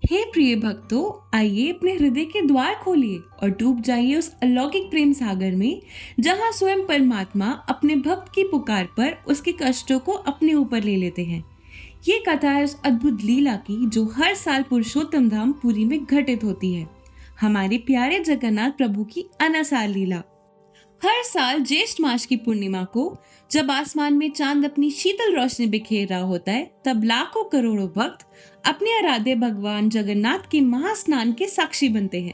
हे प्रिय भक्तों, आइए अपने हृदय के द्वार खोलिए और डूब जाइए उस अलौकिक प्रेम सागर में, जहां स्वयं परमात्मा अपने भक्त की पुकार पर उसके कष्टों को अपने ऊपर ले लेते हैं। ये कथा है उस अद्भुत लीला की जो हर साल पुरुषोत्तम धाम पुरी में घटित होती है। हमारे प्यारे जगन्नाथ प्रभु की अनसार लीला। हर साल ज्येष्ठ मास की पूर्णिमा को जब आसमान में चांद अपनी शीतल रोशनी बिखेर रहा होता है, तब लाखों करोड़ों भक्त अपने आराध्य भगवान जगन्नाथ के महास्नान के साक्षी बनते हैं।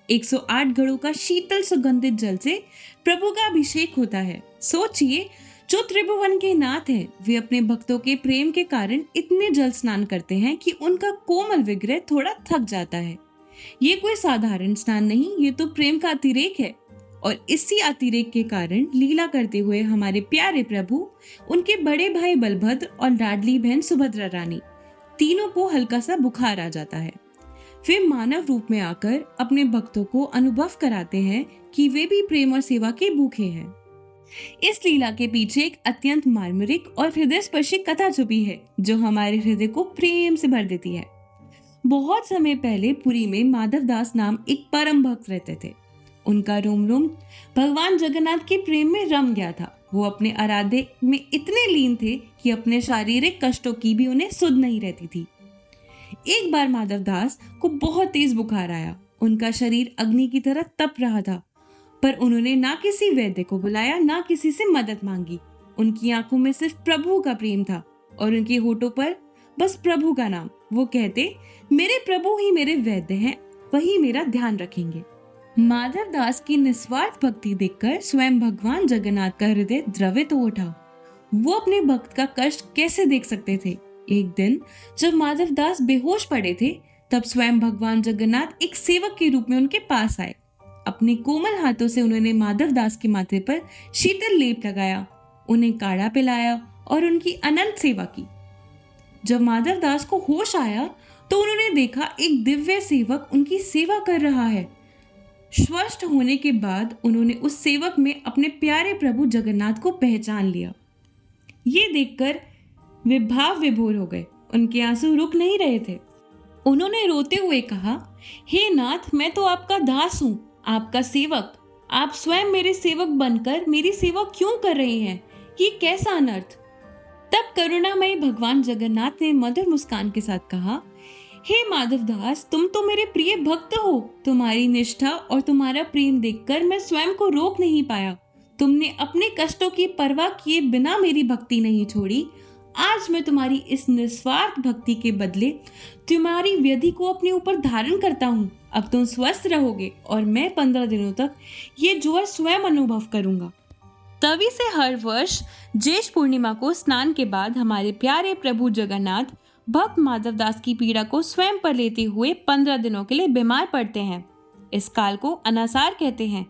108 घड़ों का शीतल सुगंधित जल से प्रभु का अभिषेक होता है। सोचिए, जो त्रिभुवन के नाथ हैं, वे अपने भक्तों के प्रेम के कारण इतने जल स्नान करते हैं कि उनका कोमल विग्रह थोड़ा थक जाता है। ये कोई साधारण स्नान नहीं, ये तो प्रेम का अतिरेक है। और इसी अतिरेक के कारण लीला करते हुए हमारे प्यारे प्रभु, उनके बड़े भाई बलभद्र और लाडली बहन सुभद्रा रानी, तीनों को हल्का सा बुखार आ जाता है। वे मानव रूप में आकर अपने भक्तों को अनुभव कराते हैं कि वे भी प्रेम और सेवा के भूखे हैं। इस लीला के पीछे एक अत्यंत मार्मिक और हृदयस्पर्शी कथा छुपी है, जो हमारे हृदय को प्रेम से भर देती है। बहुत समय पहले पुरी में माधव दास नाम एक परम भक्त रहते थे। उनका रोम रोम भगवान जगन्नाथ के प्रेम में रम गया था। वो अपने आराध्य में इतने लीन थे कि अपने शारीरिक कष्टों की भी उन्हें सुध नहीं रहती थी। एक बार माधव दास को बहुत तेज बुखार आया। उनका शरीर अग्नि की तरह तप रहा था, पर उन्होंने ना किसी वैद्य को बुलाया, ना किसी से मदद मांगी। उनकी आंखों में सिर्फ प्रभु का प्रेम था और उनके होठों पर बस प्रभु का नाम। वो कहते, मेरे प्रभु ही मेरे वैद्य हैं, वही मेरा ध्यान रखेंगे। माधव दास की निस्वार्थ भक्ति देखकर स्वयं भगवान जगन्नाथ का हृदय द्रवित हो उठा। वो अपने भक्त का कष्ट कैसे देख सकते थे। एक दिन जब माधव दास बेहोश पड़े थे, तब स्वयं भगवान जगन्नाथ एक सेवक के रूप में उनके पास आए। अपने कोमल हाथों से उन्होंने माधव दास के माथे पर शीतल लेप लगाया, उन्हें काढ़ा पिलाया और उनकी अनंत सेवा की। जब माधव दास को होश आया तो उन्होंने देखा एक दिव्य सेवक उनकी सेवा कर रहा है। स्वस्थ होने के बाद उन्होंने उस सेवक में अपने प्यारे प्रभु जगन्नाथ को पहचान लिया। ये देखकर वे भाव विभोर हो गए। उनके आंसू रुक नहीं रहे थे। उन्होंने रोते हुए कहा, हे नाथ, मैं तो आपका दास हूँ, आपका सेवक। आप स्वयं मेरे सेवक बनकर मेरी सेवा क्यों कर रहे हैं? ये कैसा अनर्थ। तब करुणामयी भगवान जगन्नाथ ने मधुर मुस्कान के साथ कहा, हे माधव दास, तुम तो मेरे प्रिय भक्त हो। तुम्हारी निष्ठा और तुम्हारा प्रेम देखकर मैं स्वयं को रोक नहीं पाया। तुमने अपने कष्टों की परवाह किए बिना मेरी भक्ति नहीं छोड़ी। आज मैं तुम्हारी इस निस्वार्थ भक्ति के बदले तुम्हारी व्याधि को अपने ऊपर धारण करता हूँ। अब तुम स्वस्थ रहोगे और मैं 15 दिनों तक ये ज्वर स्वयं अनुभव करूंगा। तभी से हर वर्ष ज्येष्ठ पूर्णिमा को स्नान के बाद हमारे प्यारे प्रभु जगन्नाथ भक्त माधव दास की पीड़ा को स्वयं पर लेते हुए 15 दिनों के लिए बीमार पड़ते हैं। इस काल को अनासार कहते हैं।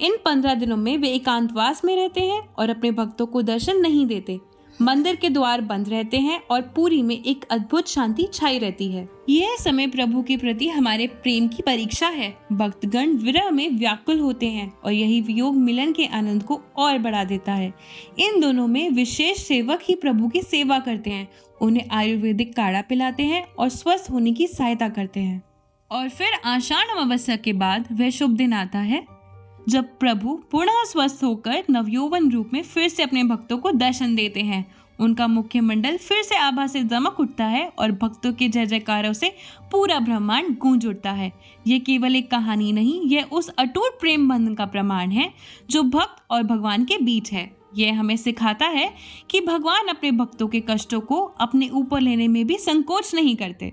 इन 15 दिनों में वे एकांतवास में रहते हैं और अपने भक्तों को दर्शन नहीं देते। मंदिर के द्वार बंद रहते हैं और पुरी में एक अद्भुत शांति छाई रहती है। यह समय प्रभु के प्रति हमारे प्रेम की परीक्षा है। भक्तगण विरह में व्याकुल होते हैं और यही वियोग मिलन के आनंद को और बढ़ा देता है। इन दोनों में विशेष सेवक ही प्रभु की सेवा करते हैं, उन्हें आयुर्वेदिक काढ़ा पिलाते हैं और स्वस्थ होने की सहायता करते हैं। और फिर आषाढ़ अमावस्या के बाद वह शुभ दिन आता है जब प्रभु पुनः स्वस्थ होकर नवयौवन रूप में फिर से अपने भक्तों को दर्शन देते हैं। उनका मुख्य मंडल फिर से आभा से दमक उठता है और भक्तों के जय जयकारों से पूरा ब्रह्मांड गूंज उठता है। ये केवल एक कहानी नहीं, यह उस अटूट प्रेम बंधन का प्रमाण है जो भक्त और भगवान के बीच है। यह हमें सिखाता है कि भगवान अपने भक्तों के कष्टों को अपने ऊपर लेने में भी संकोच नहीं करते।